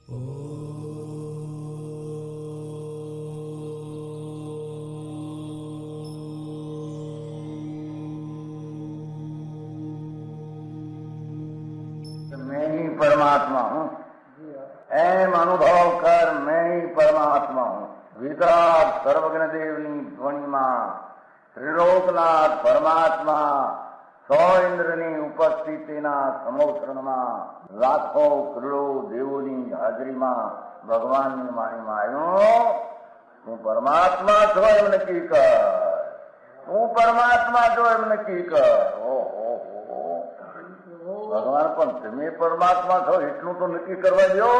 मैं ही परमात्मा हूँ, एम अनुभव कर मैं ही परमात्मा हूँ। वितराग सर्वज्ञ देवनी ध्वनिमा त्रिलोकनाथ परमात्मा सौ इंद्રની ઉપસ્થિતિના સમોત્સવમાં લાખો કરોડો દેવોની હાજરીમાં ભગવાનની વાણીમાં આવ્યો, તું પરમાત્મા છો એમ નક્કી કર, તું પરમાત્મા છો એમ નક્કી કર. ઓહો, ભગવાન પણ તમે પરમાત્મા છો એટલું તો નક્કી કરવા દો.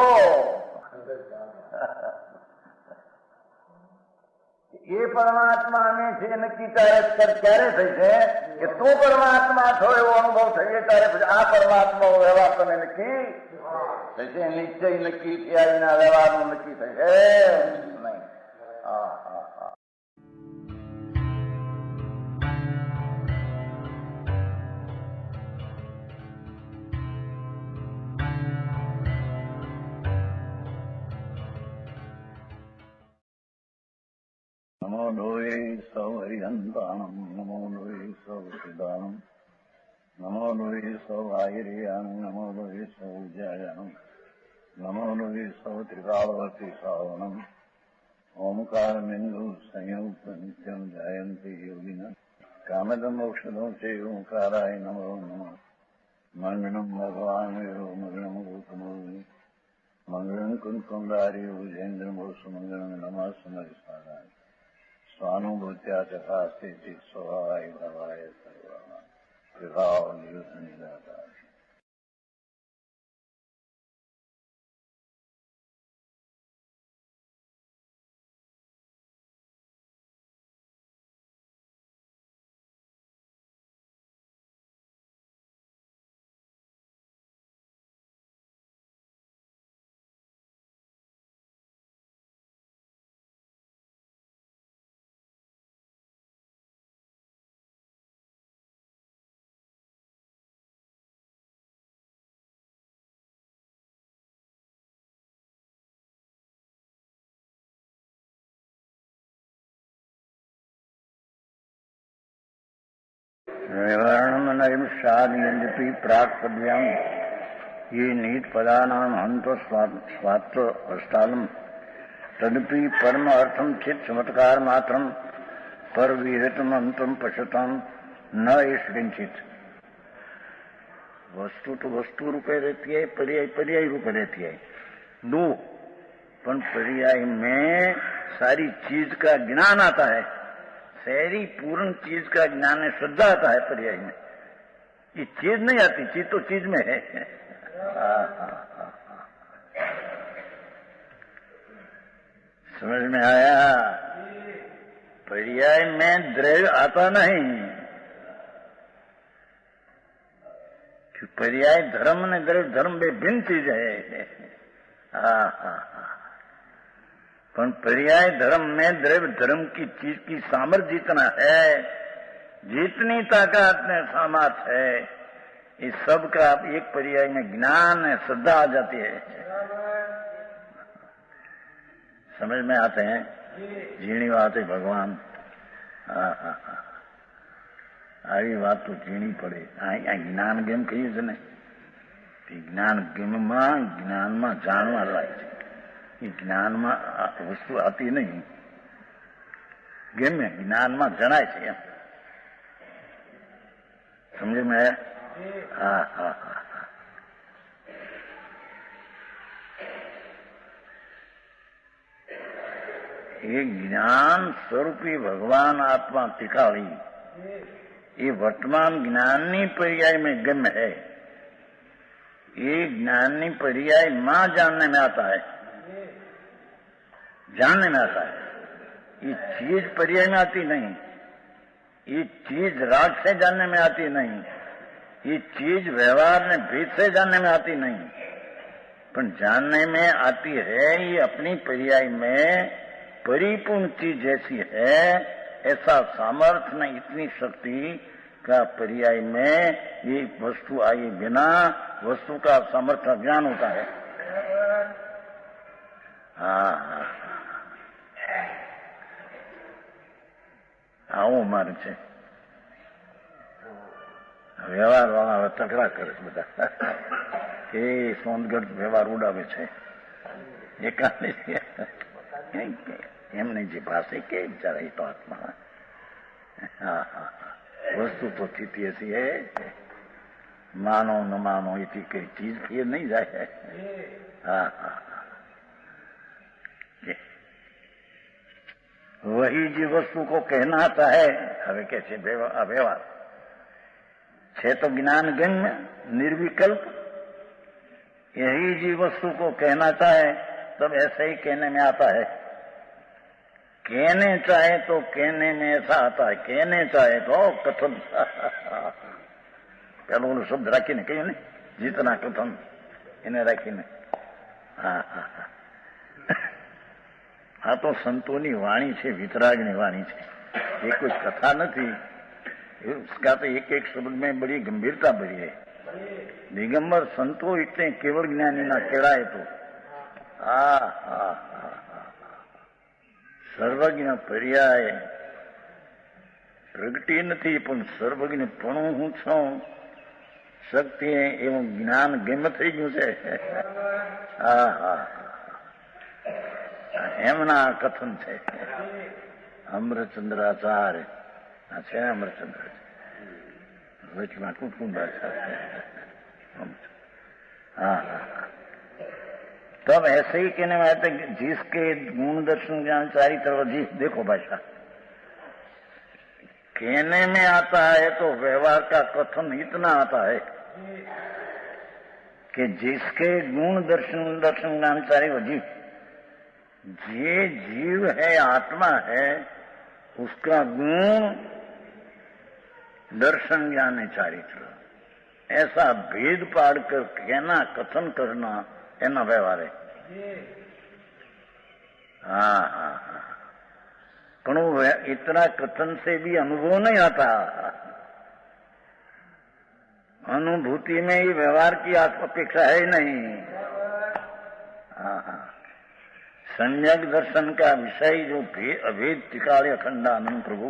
એ પરમાત્માને છે નક્કી ક્યારે થઈ છે કે તું પરમાત્મા છો એવો અનુભવ થઈએ ત્યારે પછી આ પરમાત્મા વ્યવહાર તને નક્કી થશે. નિશ્ચય નક્કી થયા એના વ્યવહારનું નક્કી થશે નહીં. હા હા હા. नमो लोये सौ हरिहंताणम नमो लोये सौ सिदानम नमो लोये सौ आयर्याणम नमो लोये सौ जयाणम नमो लोये सौ त्रिकालवती सावनम ओंकार बिंदु संयुक्त नित्यम जयंती योगिना कामदम मोक्षदम से ओंकाराय नमो नमः. मंगलम भगवान वीरो मंगलम गौतमोनि मंगलम कुंकुमधारी भुजेन्द्र मोक्ष मंगलम नमः समरिसाराय स्वानुभूत्या चकास्ते स्वभावाय भवाय सर्वा विभाव नियुक्त निराकार. वर्णमनयंशादि प्राक्पद्याम ये नीत पदानाम हंतो स्वात्व अष्टालम तदपि परम अर्थम चित चमत्कार मात्रम पर विहितम अंतम पश्यताम न इस किंचित. वस्तु तो वस्तु रूपे रहती है, पर्याय पर्याय रूपे रहती है दो, पर पर्याय में सारी चीज का ज्ञान आता है, सारी पूर्ण चीज का ज्ञान है, श्रद्धा आता है पर्याय में. ये चीज नहीं आती, चीज तो चीज में है. समझ में आया? पर्याय में द्रव्य आता नहीं, कि पर्याय धर्म ने द्रव्य धर्म में भिन्न चीज है. पर पर्याय धर्म में द्रव्य धर्म की चीज की सामर्थ्य जितना है, जितनी ताकत में सामर्थ्य है, इस सब का एक पर्याय में ज्ञान है, श्रद्धा आ जाती है. समझ में आते हैं? झीणी बात है भगवान. આવી વાત તો ઝીણી પડે. આ જ્ઞાન ગેમ કહીએ છે ને, જ્ઞાન ગેમમાં જ્ઞાનમાં જાણવા લાગે છે. એ જ્ઞાનમાં વસ્તુ આતી નહીં, ગેમે જ્ઞાનમાં જણાય છે એમ. સમજે મેં? હા હા હા. ये ज्ञान स्वरूपी भगवान आत्मा टिकाली, ये वर्तमान ज्ञाननी पर्याय में गम्य है. ये ज्ञाननी पर्याय मां जानने में आता है, जानने में आता है. ये चीज पर्याय में आती नहीं, ये चीज राग से जानने में आती नहीं, ये चीज व्यवहार ने भेद से जानने में आती नहीं, पर जानने में आती है. ये अपनी पर्याय में परिपूर्ण चीज जैसी है, ऐसा सामर्थ्य न इतनी शक्ति का पर्याय में ये वस्तु आई बिना वस्तु का सामर्थ्य ज्ञान होता है. હા હા આવું મારે છે. વ્યવહાર વાળા તકરા કરે છે બધા કે સોનગઢ વ્યવહાર ઉડાવે છે. એમને જે પાસે કે બિચારા એ તો આત્મા. હા હા વસ્તુ તો સ્થિતિ હશે માનો ન માનો એથી કઈ ચીજ ફેર નહીં જાય. હા હા वही जी वस्तु को कहना आता है. હવે કે છે વ્યવહાર છે તો ज्ञान गम्य निर्विकल्प. यही जी वस्तु को कहना चाहे तब ऐसे ही कहने में आता है. कहने चाहे तो कहने में ऐसा आता है. कहने चाहे तो कथन પેલું ઓલું શબ્દ રાખીને કહ્યું ને જીતના કથન એને રાખીને. હા હા હા આ તો સંતોની વાણી છે, વિતરાગની વાણી છે. એ કોઈ કથા નથી. इसका तो एक एक शब्द में बड़ी गंभीरता भरी है. दिगंबर संतो इतने केवल ज्ञानी ना केड़ाए तो सर्वज्ञ पर्याय प्रगटी નથી પણ સર્વજ્ઞ પણ હું છું શક્તિ એવું જ્ઞાન ગેમ થઈ ગયું છે. હા હા એમના કથન છે. અમરચંદ્રાચાર્ય છે. अमरचंद्र वचमा कुटुंबाचार्य. हाँ तब ऐसे ही कहने में आते जिसके गुण दर्शन ज्ञान चारित्र जी. देखो भाषा कहने में आता है तो व्यवहार का कथन इतना आता है कि जिसके गुण दर्शन ज्ञान चारित्र जीव, जे जीव है आत्मा है उसका गुण दर्शन ज्ञान चारित्र ऐसा भेद पाड़कर कहना कथन करना एना व्यवहार है. हाँ हाँ हाँ पर इतना कथन से भी अनुभव नहीं आता. अनुभूति में ही व्यवहार की अपेक्षा है नहीं. हाँ हाँ सम्यक दर्शन का विषय जो अभेद टिकाड़े अखंडानंद प्रभु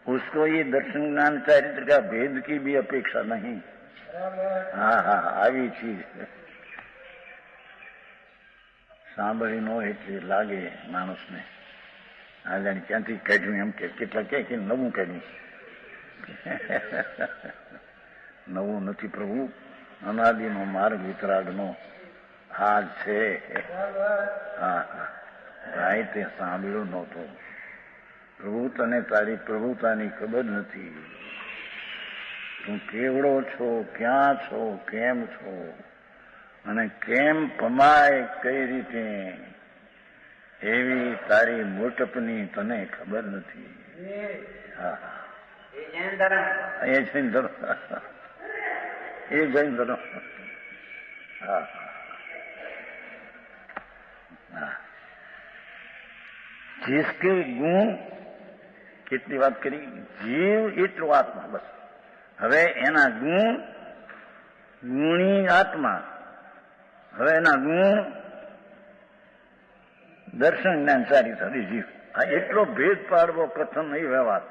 उसको ये दर्शन ज्ञान चारित्र का भेद की भी अपेक्षा नहीं. हाँ हाँ આવી ચીજ સાંભળી નો એટલે લાગે માણસને આ જાણે ક્યાંથી કાઢ્યું એમ કે કેટલા કે નવું કાઢ્યું. નવું નથી પ્રભુ. અનાદિનો માર્ગ વિતરાગનો આ છે. હા ભાઈ તે સાંભળ્યું નહોતું. પ્રભુ તને તારી પ્રભુતાની ખબર નથી. તું કેવડો છો, ક્યાં છો, કેમ છો અને કેમ પમાય કઈ રીતે એવી તારી મોટપની તને ખબર નથી. હા એ જૈન ધર્મ. એ જૈન ધર્મ. હા હા जिसके गुण કેટલી વાત કરી. જીવ એટલો આત્મા બસ. હવે એના ગુણ ગુણી આત્મા. હવે એના ગુણ દર્શન જ્ઞાન ચારિત્ર જીવ. આ એટલો ભેદ પાડવો કથન નહીં વ્યવહાર.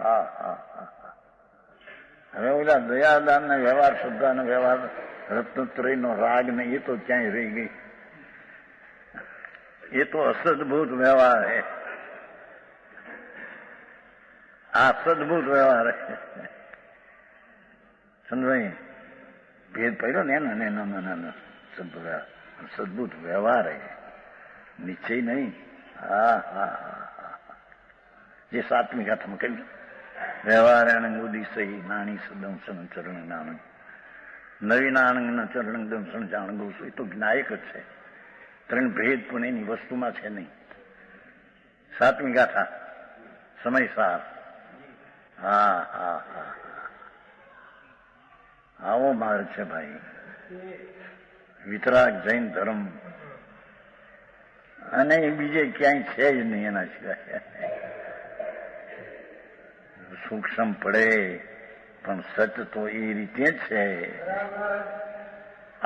હા હા હવે ઓલા દયાદાન ના વ્યવહાર શ્રદ્ધા નો વ્યવહાર રત્નત્રય નો રાગ ને એ તો ક્યાંય રહી ગઈ. ये तो असद्भुत व्यवहार है. આ સદભૂત વ્યવહાર है. સમજાય ભેદ પડ્યો ને એનો સદભૂત વ્યવહાર है, નિશ્ચય નહીં. હા હા હા જે સાતમી ગાથામાં કહ્યું વ્યવહારાણ ઉદિશય નાની સદંસન ચરણ નાણ નવીનાનંદ ચરણ દંસન જાણ ગોસુ. એ તો જ્ઞાયક જ છે. ત્રણ ભેદ પણ એની વસ્તુમાં છે નહીં. સાતમી ગાથા સમયસાર. હા હા હા આવો માર્ગ છે ભાઈ. વિતરાગ જૈન ધર્મ અને બીજે ક્યાંય છે જ નહીં એના સિવાય. સૂક્ષ્મ પડે પણ સચ તો એ રીતે જ છે.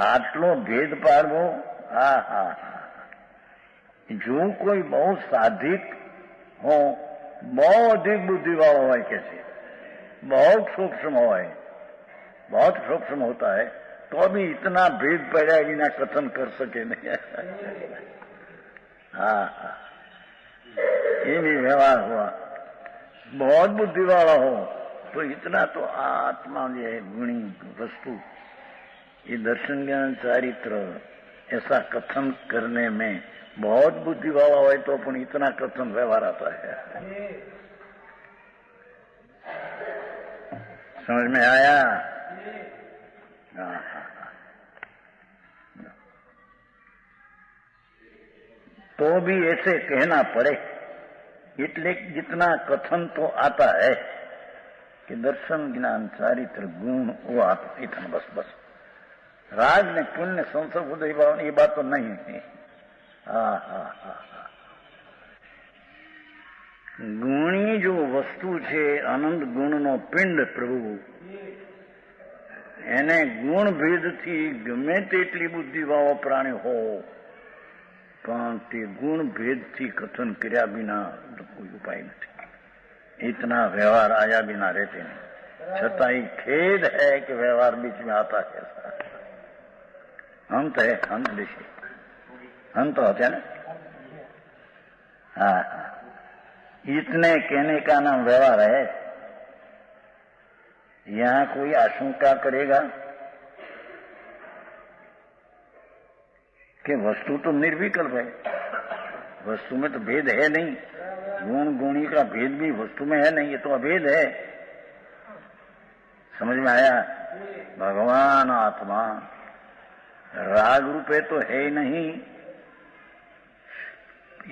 આટલો ભેદ પાડવો हाँ हाँ हाँ। जो कोई बहुत साधिक हो, बहुत अधिक बुद्धि वाला हो कैसे, बहुत सूक्ष्म हो, बहुत सूक्ष्म होता है, तो अभी इतना भेद पैदा बिना कथन कर सके नहीं। हाँ हाँ, ये भी व्यवहार हुआ। बहुत बुद्धि वाला हो तो इतना तो आत्मा जो है गुणी वस्तु, ये दर्शन ज्ञान चारित्र ऐसा कथन करने में बहुत बुद्धि वाला हो तो अपन इतना कथन व्यवहार आता है। समझ में आया? हाँ हाँ। तो भी ऐसे कहना पड़े, इसलिए जितना कथन तो आता है कि दर्शन ज्ञान चारित्र गुण वो आता, इतना बस बस। राग ने पुण्य संसर्ग उदय भाव ये बात तो नहीं है। हाँ हाँ हाँ हाँ। गुणी जो वस्तु છે અનંત ગુણનો પિંડ પ્રભુ, એને ગુણ ભેદથી ગમે તેટલી બુદ્ધિવાળો પ્રાણી हो, પણ તે ગુણ ભેદથી કથન કર્યા बिना कोई उपाय नहीं। इतना व्यवहार आया बिना रहते नहीं। छतां ही खेद है कि व्यवहार बीच में आता है। अंत है, अंत देखिए, अंत होते हैं ना। हाँ हाँ, इतने कहने का नाम व्यवहार है। यहां कोई आशंका करेगा कि वस्तु तो निर्विकल्प है, वस्तु में तो भेद है नहीं, गुण गुणी का भेद भी वस्तु में है नहीं, ये तो अभेद है। समझ में आया? भगवान आत्मा राग रूपे तो है ही नहीं,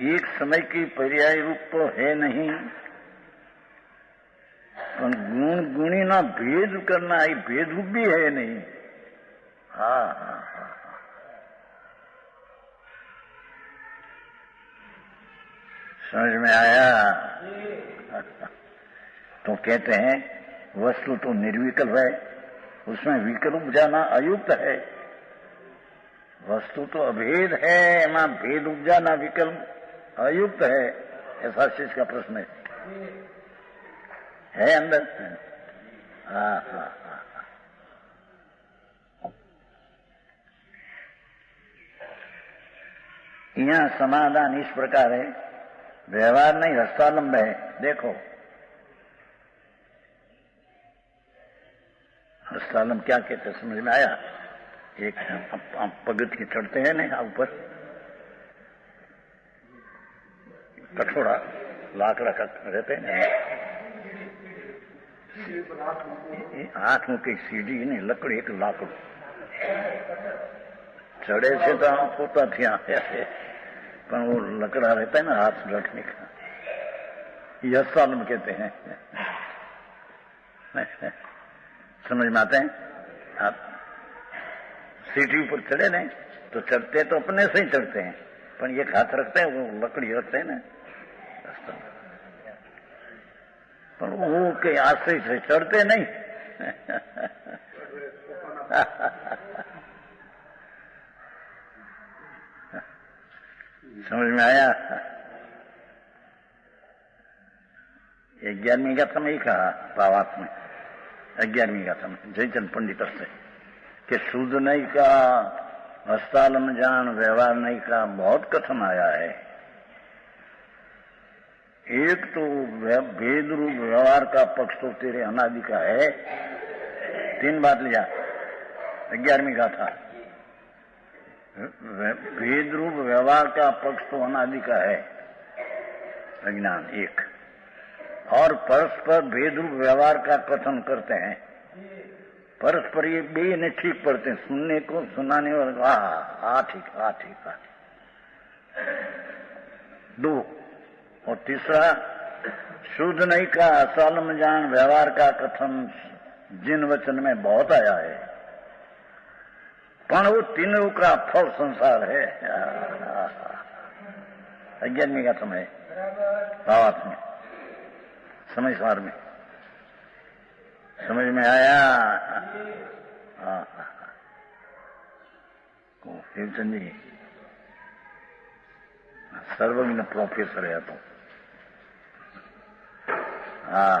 एक समय की पर्याय रूप तो है नहीं, पर गुण गुणी ना भेद करना ये भेद रूप भी है नहीं। हाँ हाँ हाँ, समझ में आया? तो कहते हैं वस्तु तो निर्विकल्प है, उसमें विकल्प जाना अयुक्त है। वस्तु तो अभेद है, एमा भेद उपजाना विकल्प अयुक्त है। ऐसा शिष्य का प्रश्न है अंदर। हाँ हाँ हाँ, यहाँ समाधान इस प्रकार है, व्यवहार नहीं हस्तालंब है। देखो हस्तालंब क्या कहते हैं, समझ में आया? एक पगथी चढ़ते हैं ना ऊपर, कठोरा लाकड़ा का रहते हैं, हाथ में कई सीढ़ी नहीं, लकड़ी एक लाकड़ू चढ़े से तो पोता थी ऐसे, पर वो लकड़ा रहता है ना हाथ रखने का, ये हस्तालंब कहते हैं। समझ में आते हैं? आप सीढ़ी ऊपर चढ़े नहीं तो चढ़ते तो अपने से ही चढ़ते हैं, पर एक हाथ रखते हैं, वो लकड़ी रखते हैं ना, पर वो के आश्रय से चढ़ते नहीं। समझ में आया? 11वीं गाथा में ही कहा भावार्थ में, 11वीं गाथा में जयचंद पंडित से कि शुद्ध नहीं का, हस्तालंब जान, व्यवहार नहीं का बहुत कथन आया है। एक तो भेद रूप व्यवहार का पक्ष तो तेरे अनादि का है, 3 बात लिया 11वीं गाथा। भेद रूप व्यवहार का पक्ष तो अनादि का है अज्ञान एक, और परस्पर भेद रूप व्यवहार का कथन करते हैं। परस्पर ये बे ने ठीक पढ़ते हैं, सुनने को सुनाने वाले को हाँ ठीक, हाँ ठीक, हाँ ठीक। 2 और तीसरा शुद्ध नहीं का, हस्तालंब जान, व्यवहार का कथन जिन वचन में बहुत आया है, पर वो तीनों का फल संसार है। 11वीं गाथा में भावार्थ में, समझ सार में, समझ में आया? हाँ हाँ, शिवचंद जी सर्वज्ञ प्रोफेसर है तो हाँ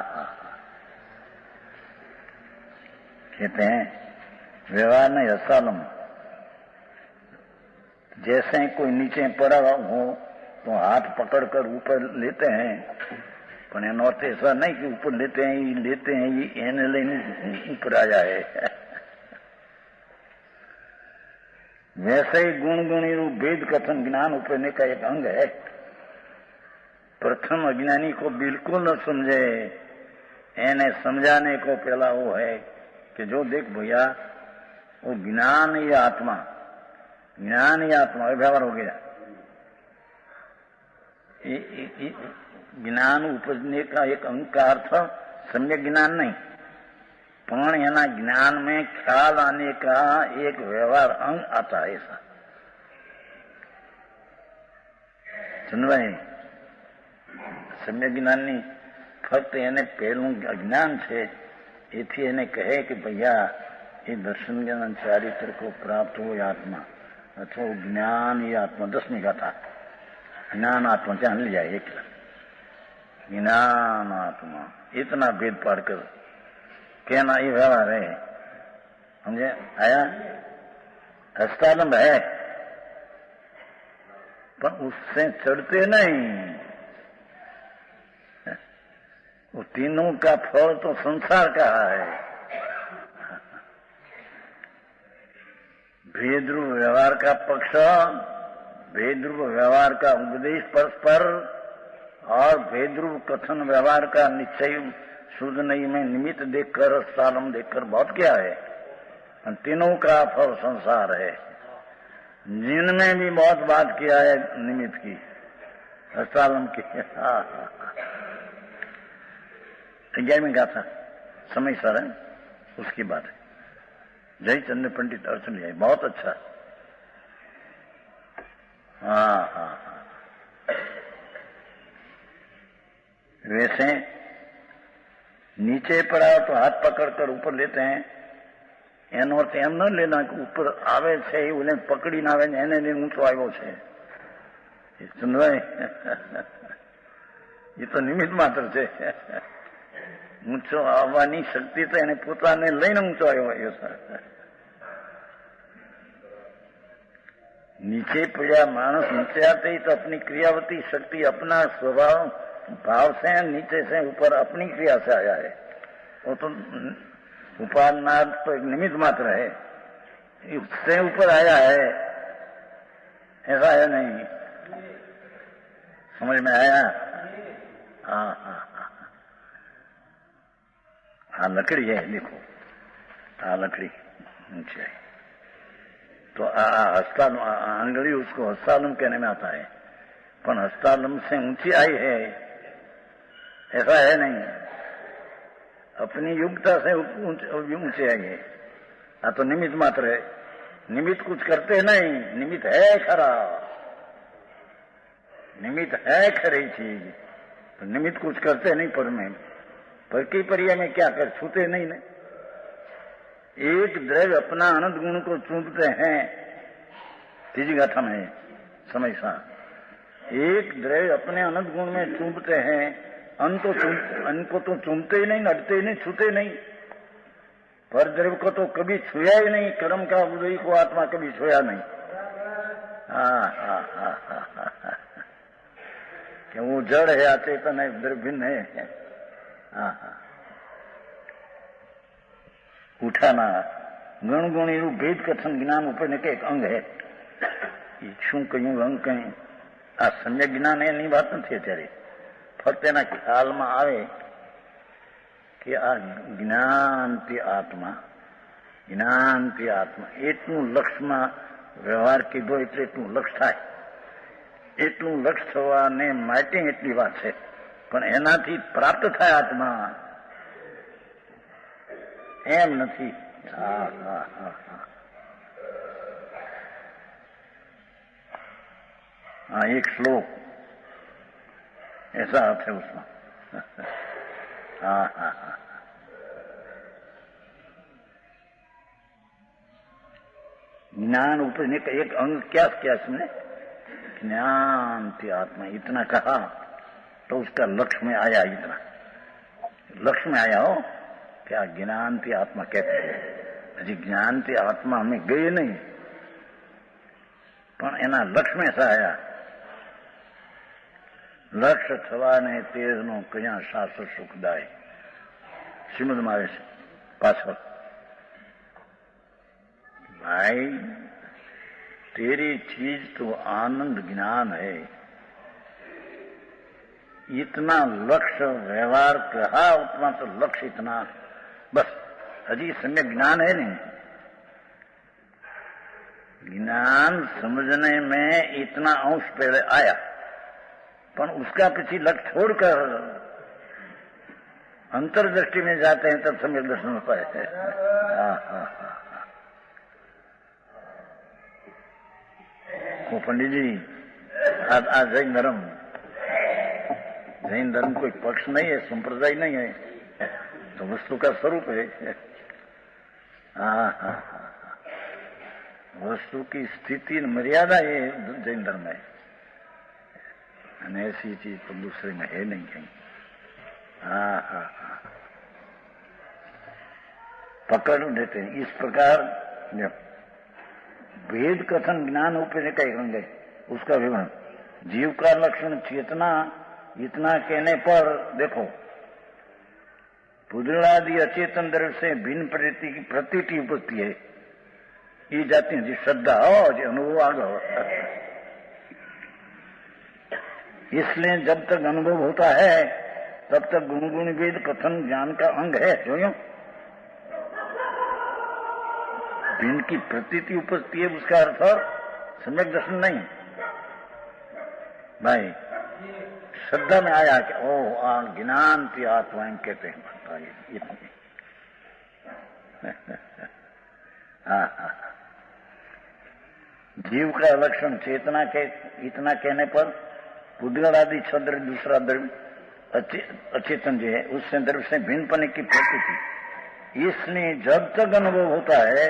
कहते हैं व्यवहार नहीं रसालम। जैसे कोई नीचे पड़ा हो तो हाथ पकड़कर ऊपर लेते हैं, पर एनो अर्थ ऐसा नहीं कि ऊपर लेते हैं ये एने लઈને ऊपर आ जाए। वैसे ही गुण गुणी रूप भेद कथन ज्ञान उपरने का एक अंग है। प्रथम अज्ञानी को बिल्कुल न समझे, एने समझाने को पहला वो है कि जो देख भैया वो ज्ञान ही आत्मा व्यवहार हो गया। ज्ञान उपजने का एक अंग का अर्थ सम्यक ज्ञान नहीं, पण एना ज्ञान में ख्याल आने का एक व्यवहार अंग आता है। ऐसा सुन भाई, सम्यक ज्ञान नहीं, फक्त एने पहलू अज्ञान है। एथी एने कहे कि भैया ये दर्शन ज्ञान चारित्र को प्राप्त हो आत्मा अथवा ज्ञान ये आत्मा 10वीं गाथा ज्ञान आत्मा क्या ले जाए एक ज्ञान आत्मा इतना भेद पाड़कर कहना ये व्यवहार है। समझे आया? हस्तालंब है पर उससे चढ़ते नहीं। वो तीनों का फल तो संसार का है। भेदरूप व्यवहार का पक्ष, भेदरूप व्यवहार का उपदेश परस्पर और भेदरूप कथन व्यवहार का निश्चय शुद्ध नहीं में निमित्त देखकर हस्तालम देखकर बहुत क्या है। तीनों का फल संसार है, जिनमें भी बहुत बात किया है निमित्त की हस्तालम की। 11वीं गाथा समय सर है उसकी बात है। जय चंद्र पंडित अर्चन लिया बहुत अच्छा। हाँ वैसे नीचे पड़ा तो हाथ पकड़कर ऊपर लेते हैं। एनो अर्थ एम न लेना कि ऊपर आवे छे उन्हें पकड़ी ना आवे एने लिए ऊंचो આવ્યો છે। સમજાય? ये तो निमित्त मात्र છે। ઊંચો આવવાની શક્તિ તો એને પોતાને લઈને ઊંચો આવ્યો છે। नीचे पड़ा मानस नीचे आते ही तो अपनी क्रियावती शक्ति अपना स्वभाव भाव से नीचे से ऊपर अपनी क्रिया से आया है। वो तो उपादान तो एक निमित्त मात्र है, उससे ऊपर आया है ऐसा है नहीं। समझ में आया? हाँ लकड़ी है देखो, लकड़ी नीचे है तो हस्तालम आंगली उसको हस्तालम कहने में आता है, पर हस्तालम से ऊंची आई है ऐसा है नहीं। अपनी युक्ता से ऊंचे आई है। तो निमित्त मात्र है, निमित्त कुछ करते नहीं। निमित्त है खरा, निमित्त है खरी चीज, तो निमित्त कुछ करते नहीं। पर की परिया में क्या कर छूते नहीं ने। एक द्रव्य अपना अनंत गुण को चूमते हैं। तीजी गाथा में समय सा एक द्रव्य अपने अनंत गुण में चूमते हैं, अनको तो चूमते ही नहीं, अड़ते ही नहीं, छूते नहीं। पर द्रव्य को तो कभी छुया ही नहीं। कर्म का उदय को आत्मा कभी छुया नहीं। कि वो जड़ है, अचेतन है, द्रव्य भिन्न है। उठाना गण गुणी रूप भेद कथन ज्ञान उपरने के एक अंग है। શું કહ્યું અંગ કઈ આ સમ્યક જ્ઞાન એની વાત નથી અત્યારે, ફક્ત એના ખ્યાલમાં આવે કે આ જ્ઞાનથી આત્મા એટલું લક્ષમાં વ્યવહાર કીધો એટલે એટલું લક્ષ થાય। એટલું લક્ષ થવાને માટે એટલી વાત છે, પણ એનાથી પ્રાપ્ત થાય આત્મા એમ નથી। हाँ एक श्लोक ऐसा अर्थ है उसमें। ज्ञान उपरने का एक अंग क्या इसमें ज्ञानती आत्मा, इतना कहा तो उसका लक्ष्य में आया, इतना लक्ष्य में आया हो क्या ज्ञानती आत्मा कहते हैं। हजी ज्ञानती आत्मा में गए नहीं, પણ એના લક્ષ્ય में આયા। લક્ષ્ય થવાને તેજનો કયા શાસ્ત્ર સુખદાય, શ્રીમદમાં આવે છે પાછળ। भाई तेरी चीज तो आनंद ज्ञान है, इतना लक्ष्य व्यवहार कहा, उतना तो लक्ष्य इतना, बस अजी सम्यक ज्ञान है नहीं। ज्ञान समझने में इतना अंश पहले आया, पर उसका पीछे लक्ष्य छोड़कर अंतर्दृष्टि में जाते हैं तब सम्यक दर्शन होता है। वो पंडित जी आज जैन धर्म कोई पक्ष नहीं है, संप्रदाय नहीं है, तो वस्तु का स्वरूप है। वस्तु की स्थिति मर्यादा ये जैन धर्म है, ऐसी चीज तो दूसरे में है नहीं कहीं। पकड़ देते हैं इस प्रकार। भेद कथन ज्ञान उपे का अंग है, उसका विवरण। जीव का लक्षण चेतना, इतना कहने पर देखो पुद्गलादि अचेतन द्रव्य से भिन्न प्रतीति उपस्थिति है, ये जाती है श्रद्धा हो जी अनुभव आ गया। इसलिए जब तक अनुभव होता है तब तक गुण गुण वेद कथन ज्ञान का अंग है। जो भिन्न की प्रतीति उपस्थिति है, उसका अर्थ सम्यक दर्शन नहीं। भाई श्रद्धा में आया कि ओ ज्ञान की आत्मा एम कहते हैं, जीव का लक्षण चेतना के इतना कहने पर पुद्गल आदि छद्र दूसरा द्रव्य अचेतन जो है उससे द्रव्य से भिन्न पने की प्रतीति। इसलिए जब तक अनुभव होता है,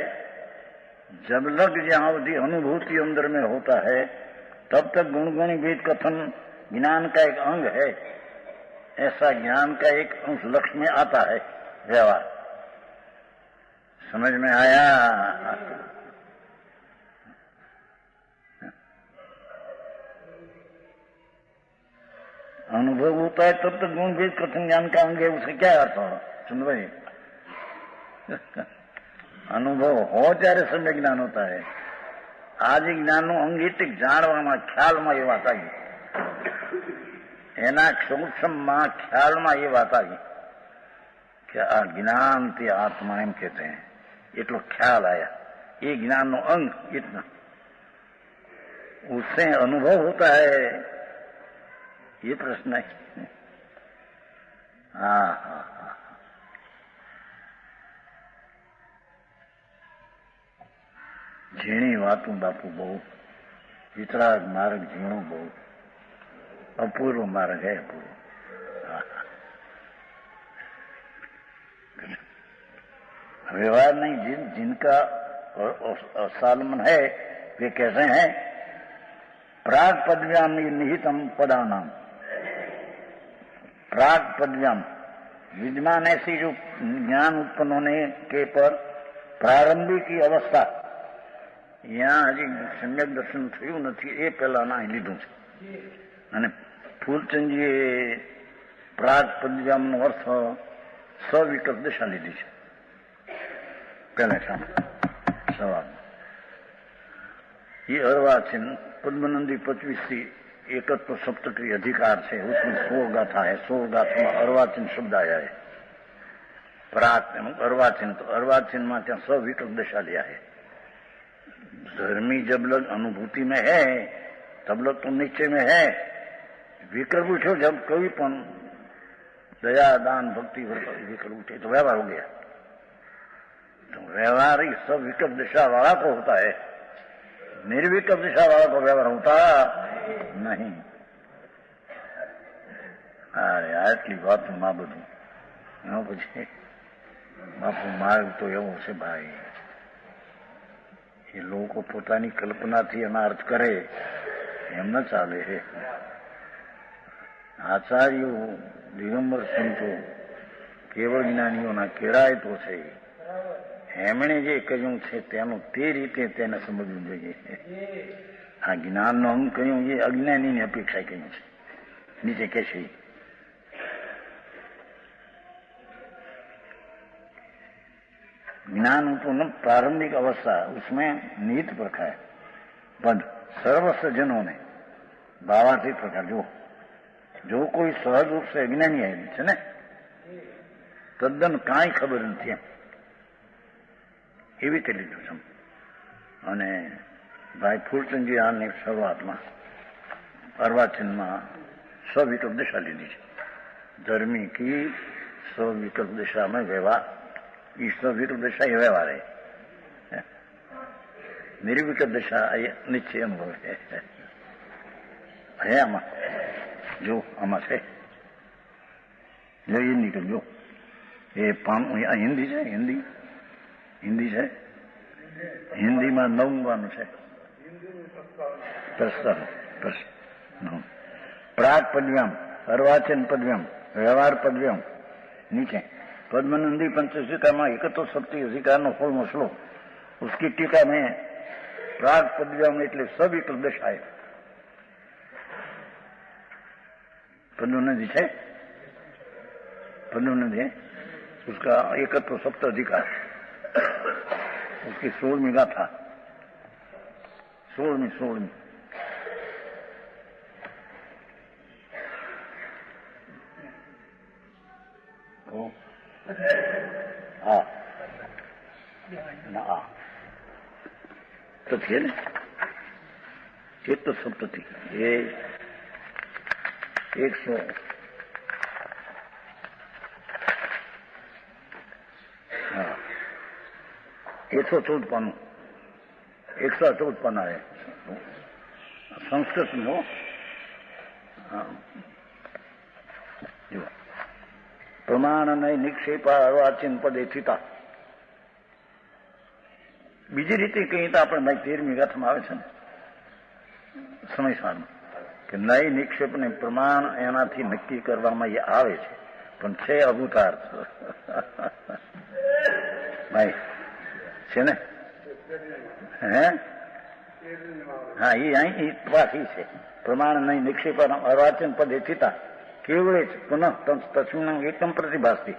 जब लग जहां अवधि अनुभूति अंदर में होता है, तब तक गुणगुणी वेद कथन ज्ञान का एक अंग है। ऐसा ज्ञान का एक अंश लक्ष्य में आता है। व्यवहार समझ में आया? अनुभव होता है तब तक गुण वेद कथन ज्ञान का अंग है, उसका क्या अर्थ हो? सुन भाई, अनुभव हो ત્યારે सम्यक ज्ञान होता है। आज ज्ञान નું અંગ એટલે જાણવામાં ખ્યાલમાં એ વાત આવી, એના સૂક્ષ્મમાં ખ્યાલમાં એ વાત આવી કે આ જ્ઞાન તે આત્મા એમ કહેते हैं, એટલો ખ્યાલ आया। ये ज्ञान નું अंग इतना, उससे अनुभव होता है, ये प्रश्न है। हाँ हाँ हाँ, झीणी वातों बापू बहु, वितराग मार्ग झीणो बहु, अपूर्व मार्ग है अपूर्व। व्यवहार नहीं, जिनका सालमन है वे कैसे हैं? प्राग पदव्याम निहितम पदानाम, प्राग पदव्याम विद्यमान ऐसी जो ज्ञान उत्पन्न होने के पर प्रारंभिक की अवस्था, यहाँ हजी सम्यक दर्शन थયું નથી એ પહેલાના લીધું છે। અને ફૂલચંદજીએ પ્રાગ પદવ્યામનો અર્થ સવિકલ્પ દશા લીધી છે। પહેલા સવાલ ये अर्वाचीन पद्मनंदी 25 एकत्व सप्तटी अधिकार है, उसमें 16 गाथा है। 16 गाथा में अर्वाचीन शब्द आया है। प्राक अर्वाचीन, तो अर्वाचीन में क्या सविकल्प दशा लिया है। धर्मी जब लग अनुभूति में है तब लग तो निश्चय में है। विकल्प उठो जब कभी पण दया दान भक्ति विकल्प उठे तो व्यवहार हो गया। तो व्यवहार ही सब विकल्प दिशा वाला को होता है, निर्विकल्प दिशा वाला को व्यवहार होता नहीं। अरे आटली बात मां बधु પછી બાપુ માર્ગ તો એવો છે ભાઈ, એ લોકો પોતાની કલ્પનાથી એના અર્થ કરે એમ ન ચાલે. આચાર્યો, દિગંબર સંતો, કેવળ જ્ઞાનીઓના કેળાય તો છે. એમણે જે કહ્યું છે તેનું તે રીતે તેને સમજવું જોઈએ. આ જ્ઞાનનો અંગ કહ્યું એ અજ્ઞાનીની અપેક્ષા કહ્યું છે. નીચે કે છે ज्ञान तो प्रारंभिक अवस्था उसमें निहित प्रखा है पद सर्वस्व जनों ने भावातीत प्रकार जो कोई सहज रूप से अज्ञानी है ने तद्दन काई खबर नहीं एवी ते लीधुं छे. अने भाई फूलचंदजी आने शुरुआत में अर्वाचन में स्विकल्प दिशा लीधी है. धर्मी की स्विकल्प दिशा में व्यवहार, ईश्वर विकल्प दिशा ये व्यवहार है. निर्विकल्प दिशा ये निश्चय अनुभव है आमा जो आमा है जो ये निकल जो ये हिंदी है हिंदी है हिंदी में नवવાનું છે प्राग पदव्यम, अर्वाचन पदव्यम, व्यवहार पदव्यम. नीचे पद्मनंदी पंचशिका में 71 अधिकार नो फल मसलो उसकी टीका में प्राग पदव्यम એટલે સવિકલ્પ દશા है. पद्मनंदी है पद्मनंदी है उसका 71 अधिकार उसकी 16वीं गाथा 16वीं हाँ ना तो थे न एक तो सप्तति ये 100 हाँ 114 पन्नू 114 पन्ना है संस्कृत में. हाँ जो प्रमाण नहीं निक्षेपा अर्वाचीन पदे थिता. બીજી રીતે કહીએ તો આપણે ભાઈ 13મી ગાથામાં આવે છે ને સમયસારમાં કે નય નિક્ષેપ ને પ્રમાણ એનાથી નક્કી કરવામાં એ આવે છે પણ છે અભૂતાર્થ. ભાઈ છે ને હે હા એ અહીં વાત એ છે પ્રમાણ નય નિક્ષેપ અર્વાચન પદે થિતા કેવળે જ પુનઃ તસ્મિન એકમ પ્રતિભાસતી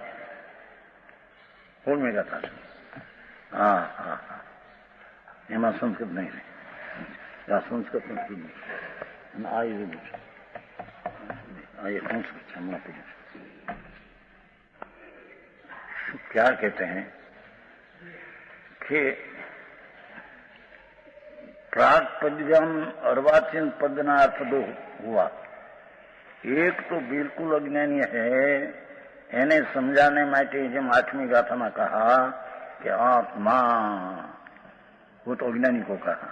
16મી ગાથા છે. હા હા હા એમાં સંસ્કૃત નહીં આ સંસ્કૃત નથી આ એવું છે આ ये संस्कृत છે હમણાં પીછે. क्या कहते हैं कि प्राग पद्यम अर्वाचीन पदना अर्थ दो हुआ. एक तो बिल्कुल अज्ञानी है इन्हें समझाने માટે જેમ 8મી गाथा में कहा कि आत्मा वो तो अज्ञानी को कहा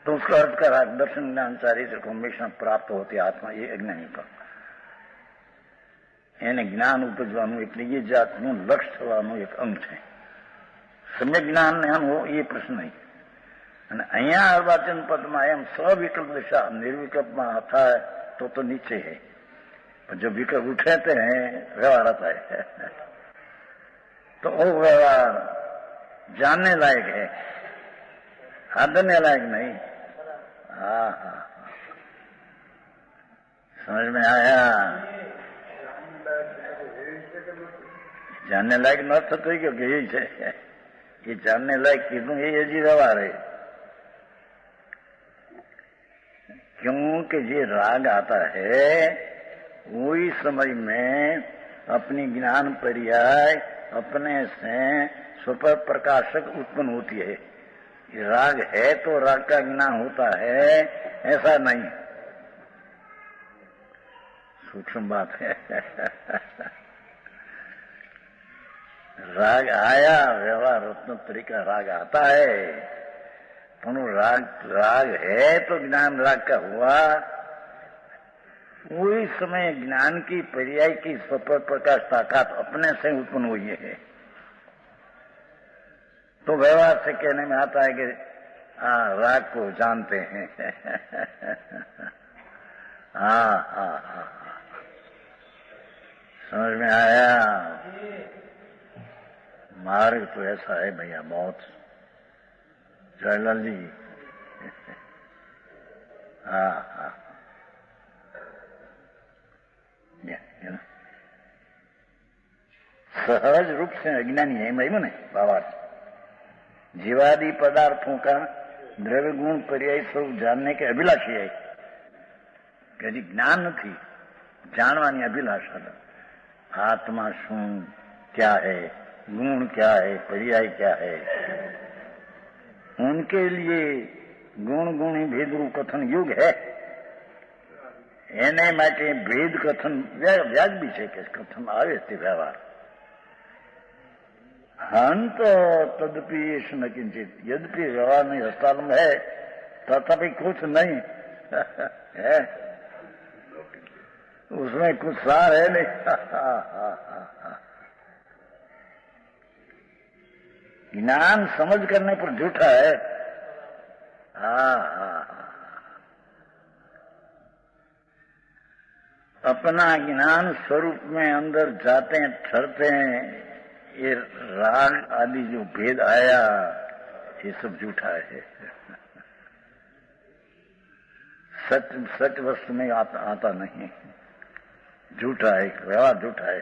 तो उसका अर्थ करा दर्शन ज्ञान चारित्र को हमेशा प्राप्त होती आत्मा ये अज्ञानी का એને જ્ઞાન ઉપજવાનું એટલે એ જાતનું લક્ષ્ય થવાનું એક અંગ છે. સમ્યક જ્ઞાન એનું એ પ્રશ્ન નહીં. અને અહીંયા અર્વાચન પદમાં એમ સવિકલ્પ દિશા निर्विकल्प થાય तो नीचे है पर जब विकल्प उठाते हैं व्यवहार आता है तो वो व्यवहार जानने लायक है आदरने लायक नहीं. हाँ हाँ समझ में आया. जानने लायक न तो क्योंकि यही है ये जानने लायक कीधु ये हजी व्यवहार है. क्योंकि ये राग आता है वही समय में अपनी ज्ञान पर्याय अपने से स्वपर प्रकाशक उत्पन्न होती है. ये राग है तो राग का ज्ञान होता है ऐसा नहीं. सूक्ष्म बात है. राग आया व्यवहार रत्न तरीका राग आता है पर राग है तो ज्ञान राग का हुआ. वही समय ज्ञान की पर्याय की स्वपर प्रकाश ताकत अपने से उत्पन्न हुई है. तो व्यवहार से कहने में आता है कि राग को जानते हैं। हाँ, समझ में आया। मार्ग तो ऐसा है भैया, बहुत। जयलाल जी। हाँ, सहज रूप से अज्ञानी है महिमा नहीं बाबा। जीवादि पदार्थों का द्रव्य गुण पर्याय स्वरूप जानने के अभिलाषी है। कभी ज्ञान नहीं, जानवानी अभिलाषा। आत्मा शू क्या है, गुण क्या है, पर्याय क्या है, उनके लिए गुण गुणी भेद रूप कथन युग है। એને માટે ભેદ કથન વ્યાજબી છે કે કથન આવે તે વ્યવહાર. हंत तदपि येष न किंचित, यद्यपि व्यवहार नहीं हस्ताल में है तथापि कुछ नहीं है, उसमें कुछ सार है नहीं. ज्ञान समझ करने पर झूठा है. अपना ज्ञान स्वरूप में अंदर जाते हैं, ठहरते हैं, ये राग आदि जो भेद आया ये सब झूठा है. सच सच वस्तु में आता नहीं, झूठा है, व्यवहार झूठा है.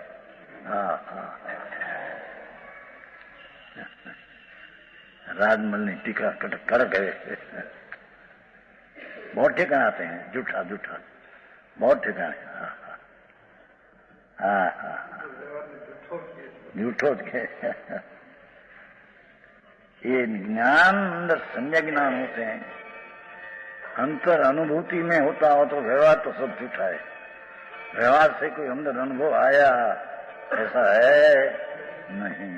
राजमल ने टीका कर गए, बहुत ठिकाने आते हैं झूठा झूठा, बहुत ठिकाने. झूठो के ये ज्ञान अंदर संज्ञा ज्ञान होते हैं, अंतर अनुभूति में होता हो तो व्यवहार तो सब झूठा है. व्यवहार से कोई अंदर अनुभव आया ऐसा है नहीं.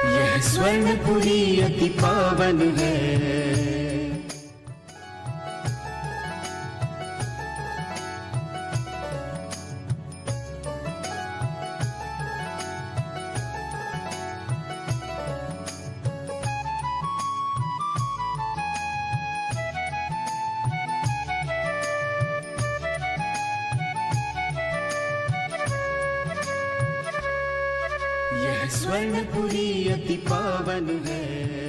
यह स्वर्णपुरी अति पावन है, यह स्वर्णपुरी अति पावन है.